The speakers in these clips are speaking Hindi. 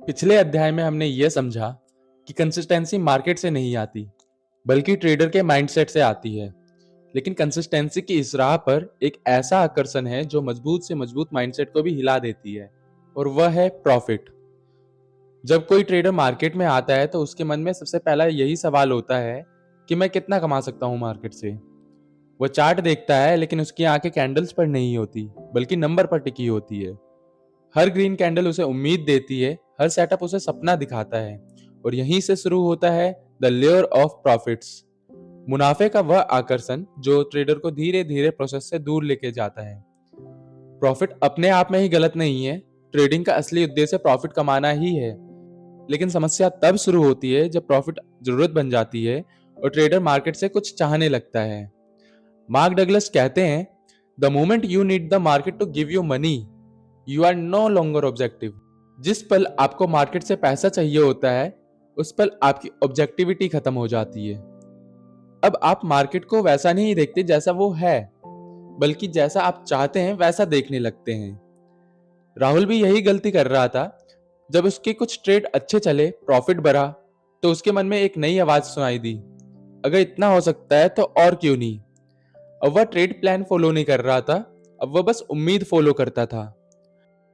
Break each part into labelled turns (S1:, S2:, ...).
S1: पिछले अध्याय में हमने यह समझा कि कंसिस्टेंसी मार्केट से नहीं आती, बल्कि ट्रेडर के माइंडसेट से आती है। लेकिन कंसिस्टेंसी की इस राह पर एक ऐसा आकर्षण है जो मजबूत से मजबूत माइंडसेट को भी हिला देती है, और वह है प्रॉफिट। जब कोई ट्रेडर मार्केट में आता है तो उसके मन में सबसे पहला यही सवाल होता है कि मैं कितना कमा सकता हूं मार्केट से। वह चार्ट देखता है, लेकिन उसकी आंखें कैंडल्स पर नहीं होती, बल्कि नंबर पर टिकी होती है। हर ग्रीन कैंडल उसे उम्मीद देती है, हर सेटअप उसे सपना दिखाता है, और यहीं से शुरू होता है द लेयर ऑफ प्रॉफिट्स, मुनाफे का वह आकर्षण जो ट्रेडर को धीरे धीरे प्रोसेस से दूर लेके जाता है। प्रॉफिट अपने आप में ही गलत नहीं है, ट्रेडिंग का असली उद्देश्य प्रॉफिट कमाना ही है। लेकिन समस्या तब शुरू होती है जब प्रॉफिट जरूरत बन जाती है और ट्रेडर मार्केट से कुछ चाहने लगता है। मार्क डगलस कहते हैं, the moment you need the market to give you money, you are no longer objective. जिस पल आपको मार्केट से पैसा चाहिए होता है, उस पल आपकी ऑब्जेक्टिविटी खत्म हो जाती है। अब आप मार्केट को वैसा नहीं देखते जैसा वो है, बल्कि जैसा आप चाहते हैं वैसा देखने लगते हैं। राहुल भी यही गलती कर रहा था। जब उसके कुछ ट्रेड अच्छे चले, प्रॉफिट बढ़ा, तो उसके मन में एक नई आवाज सुनाई दी, अगर इतना हो सकता है तो और क्यों नहीं। अब वह ट्रेड प्लान फॉलो नहीं कर रहा था, अब वह बस उम्मीद फॉलो करता था।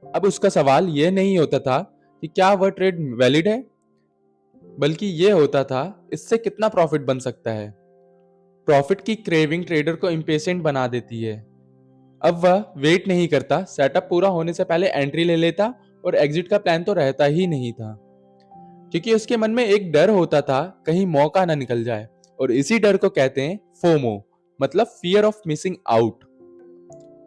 S1: अब उसका सवाल यह नहीं होता था कि क्या वह ट्रेड वैलिड है, बल्कि यह होता था इससे कितना प्रॉफिट बन सकता है। प्रॉफिट की क्रेविंग ट्रेडर को इम्पेशेंट बना देती है। अब वह वेट नहीं करता, सेटअप पूरा होने से पहले एंट्री ले लेता, और एग्जिट का प्लान तो रहता ही नहीं था, क्योंकि उसके मन में एक डर होता था कहीं मौका ना निकल जाए। और इसी डर को कहते हैं फोमो, मतलब fear of missing out.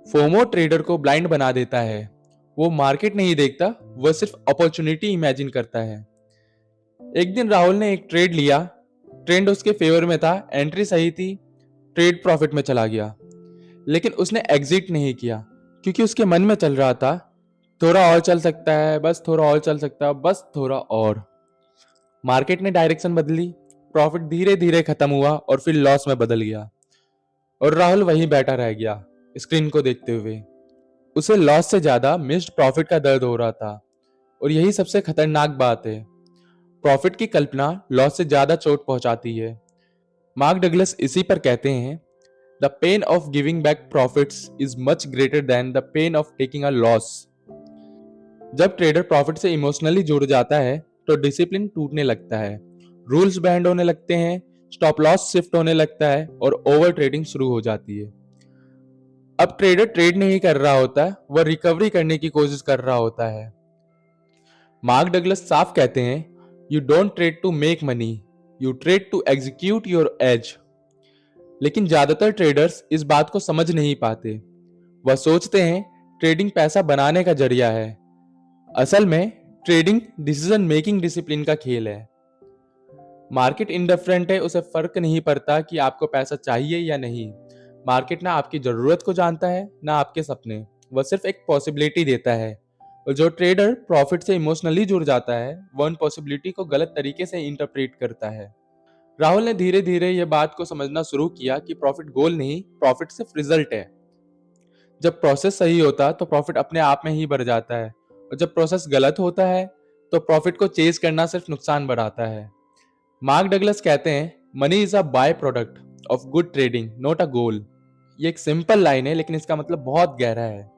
S1: FOMO trader को ब्लाइंड बना देता है। वो मार्केट नहीं देखता, वह सिर्फ अपॉर्चुनिटी इमेजिन करता है। एक दिन राहुल ने एक ट्रेड लिया, ट्रेंड उसके फेवर में था, एंट्री सही थी, ट्रेड प्रॉफिट में चला गया। लेकिन उसने एग्जिट नहीं किया, क्योंकि उसके मन में चल रहा था थोड़ा और चल सकता है, बस थोड़ा और चल सकता है, बस थोड़ा और। मार्केट ने डायरेक्शन बदली, प्रॉफिट धीरे धीरे खत्म हुआ और फिर लॉस में बदल गया, और राहुल वहीं बैठा रह गया स्क्रीन को देखते हुए। उसे लॉस से ज्यादा मिस्ड प्रॉफिट का दर्द हो रहा था, और यही सबसे खतरनाक बात है। प्रॉफिट की कल्पना लॉस से ज्यादा चोट पहुंचाती है। मार्क डगलस इसी पर कहते हैं, the pain of giving back profits is much greater than the pain of taking a loss. जब ट्रेडर प्रॉफिट से इमोशनली जुड़ जाता है तो डिसिप्लिन टूटने लगता है, रूल्स बैंड होने लगते हैं, स्टॉप लॉस शिफ्ट होने लगता है, और ओवर ट्रेडिंग शुरू हो जाती है। अब ट्रेडर ट्रेड नहीं कर रहा होता, वह रिकवरी करने की कोशिश कर रहा होता है। मार्क डगलस साफ कहते हैं, you don't trade to make money, you trade to execute your edge. लेकिन ज्यादातर ट्रेडर्स इस बात को समझ नहीं पाते। वह सोचते हैं ट्रेडिंग पैसा बनाने का जरिया है। असल में ट्रेडिंग डिसीजन मेकिंग डिसिप्लिन का खेल है। मार्केट इंडिफरेंट है, उसे फर्क नहीं पड़ता कि आपको पैसा चाहिए या नहीं। मार्केट ना आपकी जरूरत को जानता है, ना आपके सपने। वह सिर्फ एक पॉसिबिलिटी देता है, और जो ट्रेडर प्रॉफिट से इमोशनली जुड़ जाता है, वह उन पॉसिबिलिटी को गलत तरीके से इंटरप्रेट करता है। राहुल ने धीरे धीरे यह बात को समझना शुरू किया कि प्रॉफिट गोल नहीं, प्रॉफिट सिर्फ रिजल्ट है। जब प्रोसेस सही होता तो प्रॉफिट अपने आप में ही बढ़ जाता है, और जब प्रोसेस गलत होता है तो प्रॉफिट को चेज करना सिर्फ नुकसान बढ़ाता है। मार्क डगलस कहते हैं, money is a byproduct of good trading, not a goal. ये एक सिंपल लाइन है, लेकिन इसका मतलब बहुत गहरा है।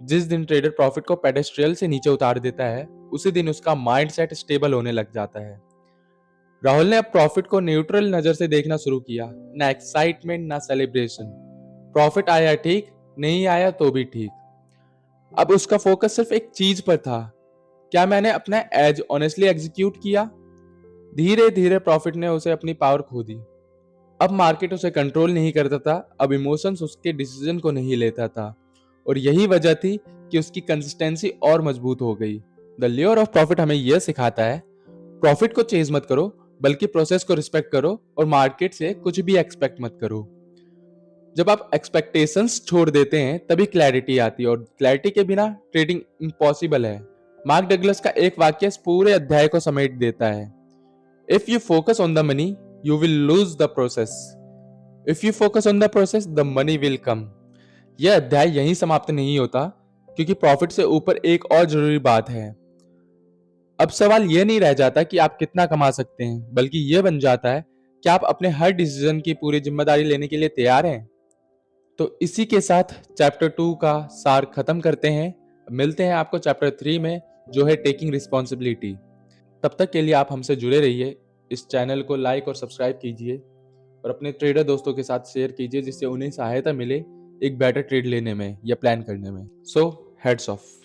S1: जिस दिन ट्रेडर प्रॉफिट को पेडेस्ट्रियल से नीचे उतार देता है, उसी दिन उसका माइंडसेट स्टेबल होने लग जाता है। राहुल ने अब प्रॉफिट को न्यूट्रल नजर से देखना शुरू किया, ना एक्साइटमेंट ना सेलिब्रेशन। प्रॉफिट आया ठीक, नहीं आया तो भी ठीक। अब उसका फोकस सिर्फ एक चीज पर था, क्या मैंने अपना एज ऑनेस्टली एग्जीक्यूट किया। धीरे धीरे प्रॉफिट ने उसे अपनी पावर खो दी। अब मार्केट उसे कंट्रोल नहीं करता था, अब इमोशंस उसके डिसीजन को नहीं लेता था, और यही वजह थी कि उसकी कंसिस्टेंसी और मजबूत हो गई। द लेयर ऑफ प्रॉफिट हमें यह सिखाता है, प्रॉफिट को चेज मत करो, बल्कि प्रोसेस को रिस्पेक्ट करो, और मार्केट से कुछ भी एक्सपेक्ट मत करो। जब आप एक्सपेक्टेशंस छोड़ देते हैं तभी क्लैरिटी आती है, और क्लैरिटी के बिना ट्रेडिंग इम्पॉसिबल है। मार्क डगलस का एक वाक्य इस पूरे अध्याय को समेट देता है, if you focus on the money you will lose the process, if you focus on the process the money will come. यह अध्याय यहीं समाप्त नहीं होता, क्योंकि प्रॉफिट से ऊपर एक और जरूरी बात है। अब सवाल ये नहीं रह जाता कि आप कितना कमा सकते हैं, बल्कि ये बन जाता है कि आप अपने हर डिसीजन की पूरी जिम्मेदारी लेने के लिए तैयार हैं। तो इसी के साथ चैप्टर 2 का सार खत्म करते हैं। मिलते हैं आपको चैप्टर 3 में, जो है टेकिंग रिस्पॉन्सिबिलिटी। तब तक के लिए आप हमसे जुड़े रहिए। इस चैनल को लाइक और सब्सक्राइब कीजिए और अपने ट्रेडर दोस्तों के साथ शेयर कीजिए, जिससे उन्हें सहायता मिले एक बेटर ट्रेड लेने में या प्लान करने में। सो हेड्स ऑफ।